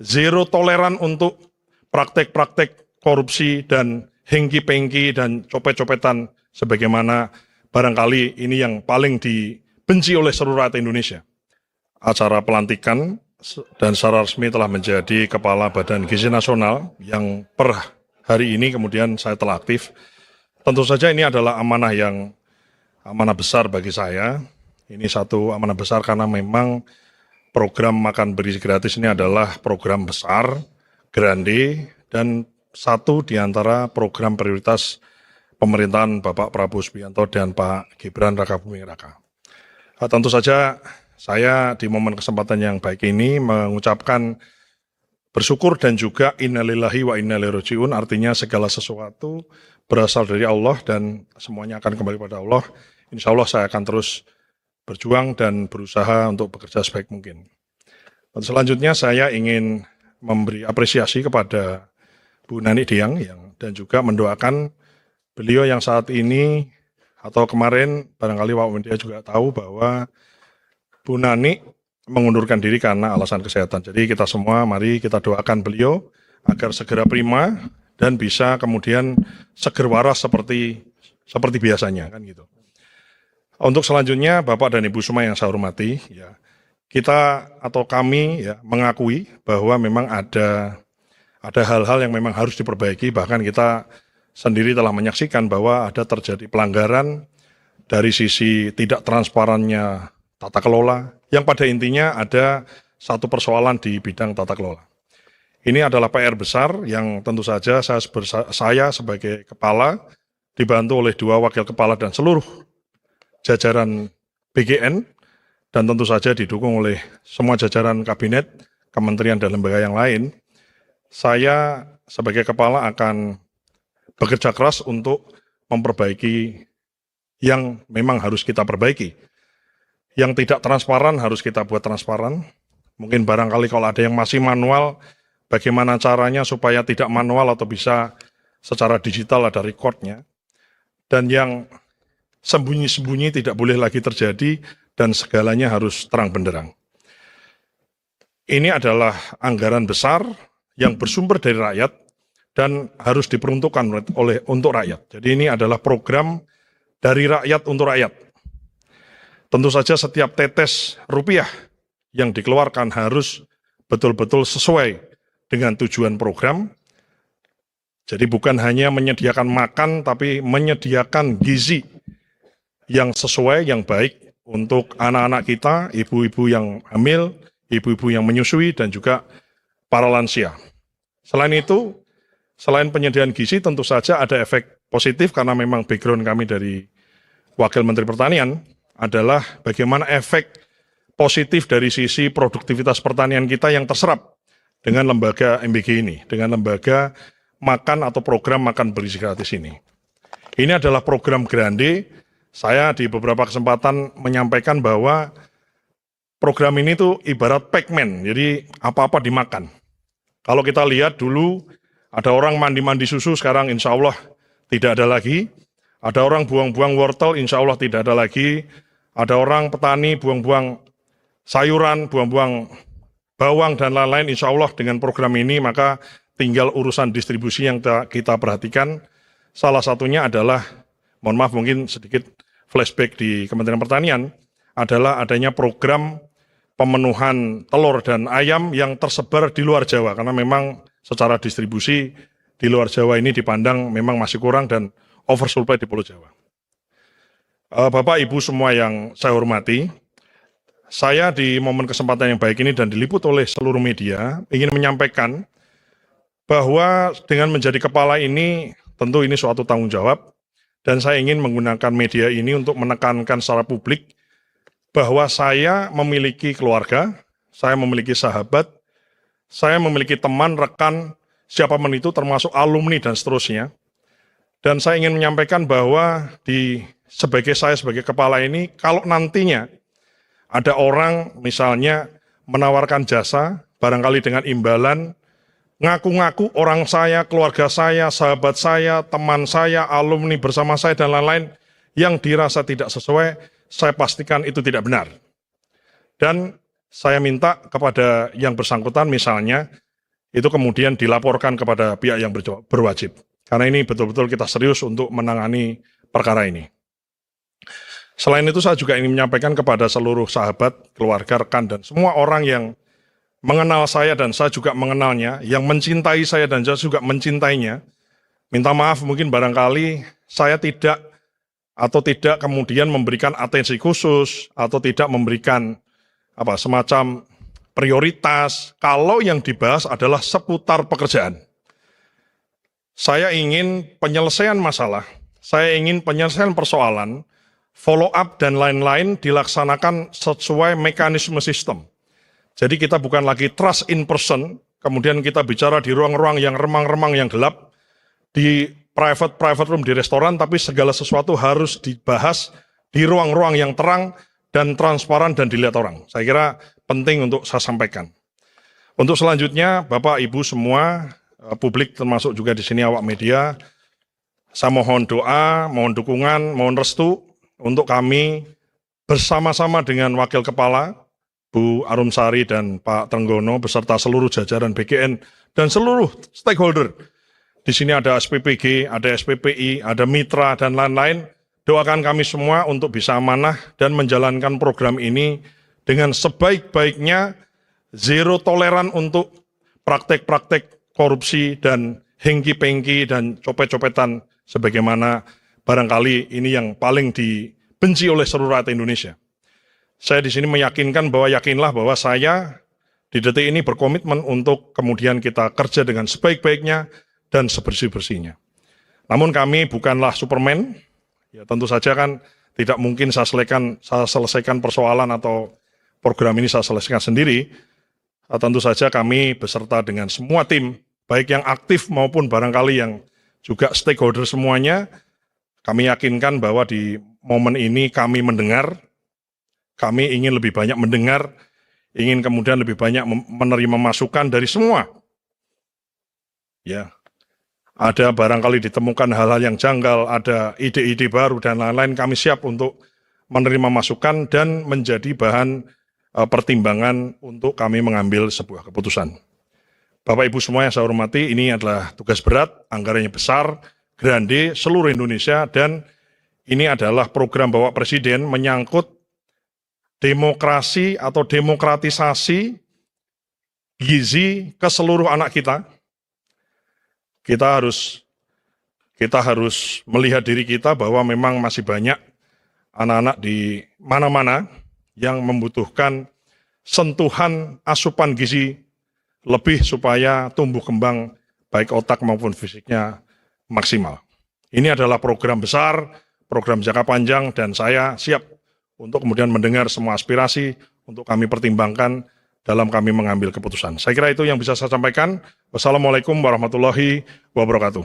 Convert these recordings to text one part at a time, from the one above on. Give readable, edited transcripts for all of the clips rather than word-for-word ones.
zero toleran untuk praktek-praktek korupsi dan hengki-pengki dan copet-copetan sebagaimana barangkali ini yang paling dibenci oleh seluruh rakyat Indonesia. Acara pelantikan dan secara resmi telah menjadi Kepala Badan Gizi Nasional yang per hari ini kemudian saya telah aktif. Tentu saja ini adalah amanah besar bagi saya. Ini satu amanah besar karena memang program makan bergizi gratis ini adalah program besar, grande, dan satu di antara program prioritas pemerintahan Bapak Prabowo Subianto dan Pak Gibran Rakabuming Raka. Tentu saja saya di momen kesempatan yang baik ini mengucapkan bersyukur dan juga innalillahi wa inna ilaihi raji'un, artinya segala sesuatu berasal dari Allah dan semuanya akan kembali pada Allah. Insya Allah saya akan terus berjuang dan berusaha untuk bekerja sebaik mungkin. Dan selanjutnya saya ingin memberi apresiasi kepada Bu Nani Diang dan juga mendoakan beliau yang saat ini atau kemarin barangkali Pak Media juga tahu bahwa Bu Nani mengundurkan diri karena alasan kesehatan. Jadi kita semua mari kita doakan beliau agar segera prima dan bisa kemudian seger waras seperti biasanya kan gitu. Untuk selanjutnya Bapak dan Ibu semua yang saya hormati, ya, kita atau kami ya mengakui bahwa memang ada hal-hal yang memang harus diperbaiki, bahkan kita sendiri telah menyaksikan bahwa ada terjadi pelanggaran dari sisi tidak transparannya tata kelola, yang pada intinya ada satu persoalan di bidang tata kelola. Ini adalah PR besar yang tentu saja saya sebagai kepala dibantu oleh 2 wakil kepala dan seluruh jajaran BGN dan tentu saja didukung oleh semua jajaran kabinet, kementerian dan lembaga yang lain. Saya sebagai kepala akan bekerja keras untuk memperbaiki yang memang harus kita perbaiki. Yang tidak transparan harus kita buat transparan. Mungkin barangkali kalau ada yang masih manual, bagaimana caranya supaya tidak manual atau bisa secara digital ada recordnya. Dan yang sembunyi-sembunyi tidak boleh lagi terjadi dan segalanya harus terang benderang. Ini adalah anggaran besar yang bersumber dari rakyat dan harus diperuntukkan untuk rakyat. Jadi ini adalah program dari rakyat untuk rakyat. Tentu saja setiap tetes rupiah yang dikeluarkan harus betul-betul sesuai dengan tujuan program. Jadi bukan hanya menyediakan makan, tapi menyediakan gizi yang sesuai, yang baik untuk anak-anak kita, ibu-ibu yang hamil, ibu-ibu yang menyusui, dan juga para lansia. Selain itu, selain penyediaan gizi, tentu saja ada efek positif karena memang background kami dari Wakil Menteri Pertanian adalah bagaimana efek positif dari sisi produktivitas pertanian kita yang terserap dengan lembaga MBG ini, dengan lembaga makan atau program makan bergizi gratis ini. Ini adalah program grande. Saya di beberapa kesempatan menyampaikan bahwa program ini tuh ibarat Pac-Man, jadi apa-apa dimakan. Kalau kita lihat dulu ada orang mandi-mandi susu, sekarang insya Allah tidak ada lagi. Ada orang buang-buang wortel, insya Allah tidak ada lagi. Ada orang petani buang-buang sayuran, buang-buang bawang dan lain-lain, insya Allah dengan program ini maka tinggal urusan distribusi yang kita perhatikan. Salah satunya adalah, mohon maaf mungkin sedikit flashback di Kementerian Pertanian, adalah adanya program pemenuhan telur dan ayam yang tersebar di luar Jawa, karena memang secara distribusi di luar Jawa ini dipandang memang masih kurang dan oversupply di Pulau Jawa. Bapak Ibu semua yang saya hormati, saya di momen kesempatan yang baik ini dan diliput oleh seluruh media ingin menyampaikan bahwa dengan menjadi kepala ini tentu ini suatu tanggung jawab dan saya ingin menggunakan media ini untuk menekankan secara publik bahwa saya memiliki keluarga, saya memiliki sahabat, saya memiliki teman, rekan, siapapun itu termasuk alumni dan seterusnya. Dan saya ingin menyampaikan bahwa sebagai kepala ini, kalau nantinya ada orang misalnya menawarkan jasa, barangkali dengan imbalan, ngaku-ngaku orang saya, keluarga saya, sahabat saya, teman saya, alumni bersama saya, dan lain-lain, yang dirasa tidak sesuai, saya pastikan itu tidak benar. Dan saya minta kepada yang bersangkutan misalnya, itu kemudian dilaporkan kepada pihak yang berwajib. Karena ini betul-betul kita serius untuk menangani perkara ini. Selain itu saya juga ingin menyampaikan kepada seluruh sahabat, keluarga, rekan, dan semua orang yang mengenal saya dan saya juga mengenalnya, yang mencintai saya dan saya juga mencintainya. Minta maaf mungkin barangkali saya tidak kemudian memberikan atensi khusus atau tidak memberikan semacam prioritas kalau yang dibahas adalah seputar pekerjaan. Saya ingin penyelesaian masalah, saya ingin penyelesaian persoalan, follow up dan lain-lain dilaksanakan sesuai mekanisme sistem. Jadi kita bukan lagi trust in person, kemudian kita bicara di ruang-ruang yang remang-remang yang gelap, di private room di restoran, tapi segala sesuatu harus dibahas di ruang-ruang yang terang dan transparan dan dilihat orang. Saya kira penting untuk saya sampaikan. Untuk selanjutnya, Bapak, Ibu semua, publik termasuk juga di sini awak media, saya mohon doa, mohon dukungan, mohon restu untuk kami bersama-sama dengan Wakil Kepala, Bu Arumsari dan Pak Trenggono, beserta seluruh jajaran BGN dan seluruh stakeholder. Di sini ada SPPG, ada SPPI, ada mitra, dan lain-lain. Doakan kami semua untuk bisa amanah dan menjalankan program ini dengan sebaik-baiknya, zero toleran untuk praktek-praktek korupsi dan hengki-pengki dan copet-copetan sebagaimana barangkali ini yang paling dibenci oleh seluruh rakyat Indonesia. Saya di sini meyakinkan bahwa yakinlah bahwa saya di detik ini berkomitmen untuk kemudian kita kerja dengan sebaik-baiknya dan sebersih-bersihnya. Namun kami bukanlah Superman, ya tentu saja kan tidak mungkin saya selesaikan persoalan atau program ini saya selesaikan sendiri. Tentu saja kami beserta dengan semua tim, baik yang aktif maupun barangkali yang juga stakeholder semuanya, kami yakinkan bahwa di momen ini kami mendengar, kami ingin lebih banyak mendengar, ingin kemudian lebih banyak menerima masukan dari semua. Ya, ada barangkali ditemukan hal-hal yang janggal, ada ide-ide baru dan lain-lain, kami siap untuk menerima masukan dan menjadi bahan pertimbangan untuk kami mengambil sebuah keputusan. Bapak Ibu semua yang saya hormati, ini adalah tugas berat, anggarannya besar, grande, seluruh Indonesia, dan ini adalah program Bapak Presiden menyangkut demokrasi atau demokratisasi gizi ke seluruh anak kita. Kita harus melihat diri kita bahwa memang masih banyak anak-anak di mana-mana yang membutuhkan sentuhan asupan gizi lebih supaya tumbuh kembang baik otak maupun fisiknya maksimal. Ini adalah program besar, program jangka panjang, dan saya siap untuk kemudian mendengar semua aspirasi untuk kami pertimbangkan dalam kami mengambil keputusan. Saya kira itu yang bisa saya sampaikan. Wassalamualaikum warahmatullahi wabarakatuh.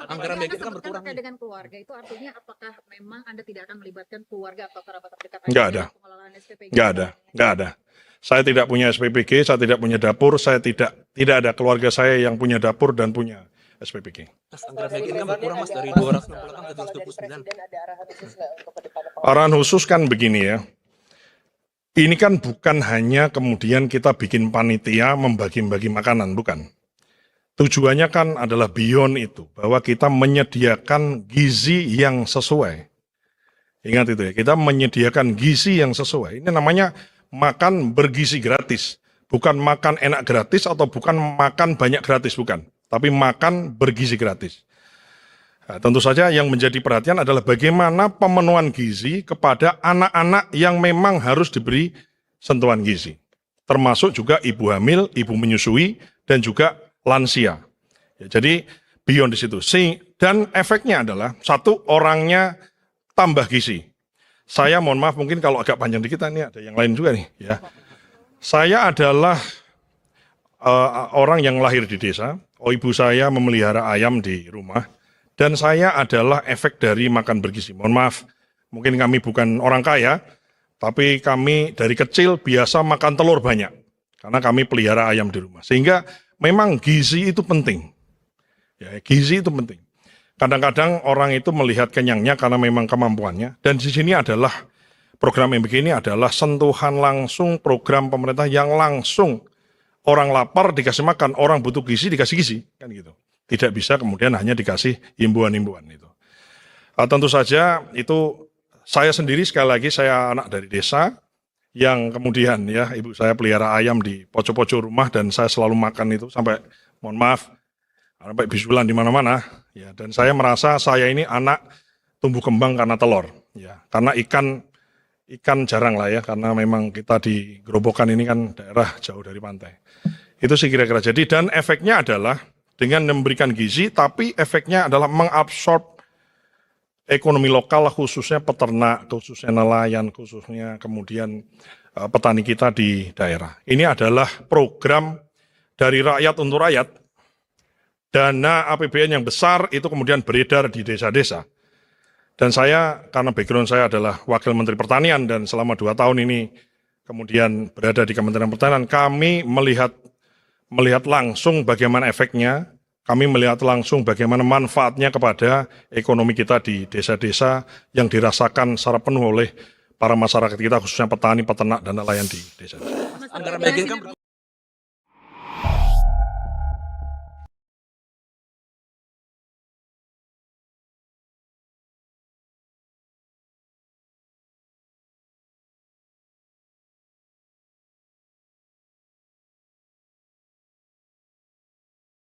Anggaran BGN kan berkurang dengan keluarga, itu artinya apakah memang Anda tidak akan melibatkan keluarga atau kerabat terdekat? Enggak ada. Saya tidak punya SPPG, saya tidak punya dapur, saya tidak ada keluarga saya yang punya dapur dan punya SPPG. Mas, anggaran BGN kan berkurang Mas dari 268 ke 229. Arahan khusus kan begini ya. Ini kan bukan hanya kemudian kita bikin panitia membagi-bagi makanan, bukan. Tujuannya kan adalah beyond itu, bahwa kita menyediakan gizi yang sesuai. Ingat itu ya, kita menyediakan gizi yang sesuai. Ini namanya makan bergizi gratis. Bukan makan enak gratis atau bukan makan banyak gratis, bukan. Tapi makan bergizi gratis. Nah, tentu saja yang menjadi perhatian adalah bagaimana pemenuhan gizi kepada anak-anak yang memang harus diberi sentuhan gizi. Termasuk juga ibu hamil, ibu menyusui, dan juga lansia. Ya, jadi beyond di situ. Dan efeknya adalah satu, orangnya tambah gizi. Saya mohon maaf mungkin kalau agak panjang dikit, ini ada yang lain juga nih. Ya. Saya adalah orang yang lahir di desa. Ibu saya memelihara ayam di rumah. Dan saya adalah efek dari makan bergizi. Mohon maaf, mungkin kami bukan orang kaya, tapi kami dari kecil biasa makan telur banyak. Karena kami pelihara ayam di rumah. Sehingga memang gizi itu penting. Ya, gizi itu penting. Kadang-kadang orang itu melihat kenyangnya karena memang kemampuannya. Dan di sini adalah program yang begini adalah sentuhan langsung program pemerintah yang langsung orang lapar dikasih makan, orang butuh gizi dikasih gizi, kan gitu. Tidak bisa kemudian hanya dikasih himbauan-himbauan itu. Tentu saja itu saya sendiri sekali lagi saya anak dari desa yang kemudian ya ibu saya pelihara ayam di pojok-pojok rumah dan saya selalu makan itu sampai mohon maaf sampai bisulan di mana-mana ya, dan saya merasa saya ini anak tumbuh kembang karena telur ya, karena ikan jarang lah ya, karena memang kita di Gerobokan ini kan daerah jauh dari pantai. Itu sih kira-kira. Jadi dan efeknya adalah dengan memberikan gizi, tapi efeknya adalah mengabsorb ekonomi lokal, khususnya peternak, khususnya nelayan, khususnya kemudian petani kita di daerah. Ini adalah program dari rakyat untuk rakyat. Dana APBN yang besar itu kemudian beredar di desa-desa. Dan saya, karena background saya adalah Wakil Menteri Pertanian dan selama 2 tahun ini kemudian berada di Kementerian Pertanian, kami melihat langsung bagaimana efeknya, kami melihat langsung bagaimana manfaatnya kepada ekonomi kita di desa-desa yang dirasakan secara penuh oleh para masyarakat kita, khususnya petani, peternak, dan nelayan di desa. Mas, Anggaran terkait bagian dengan- kan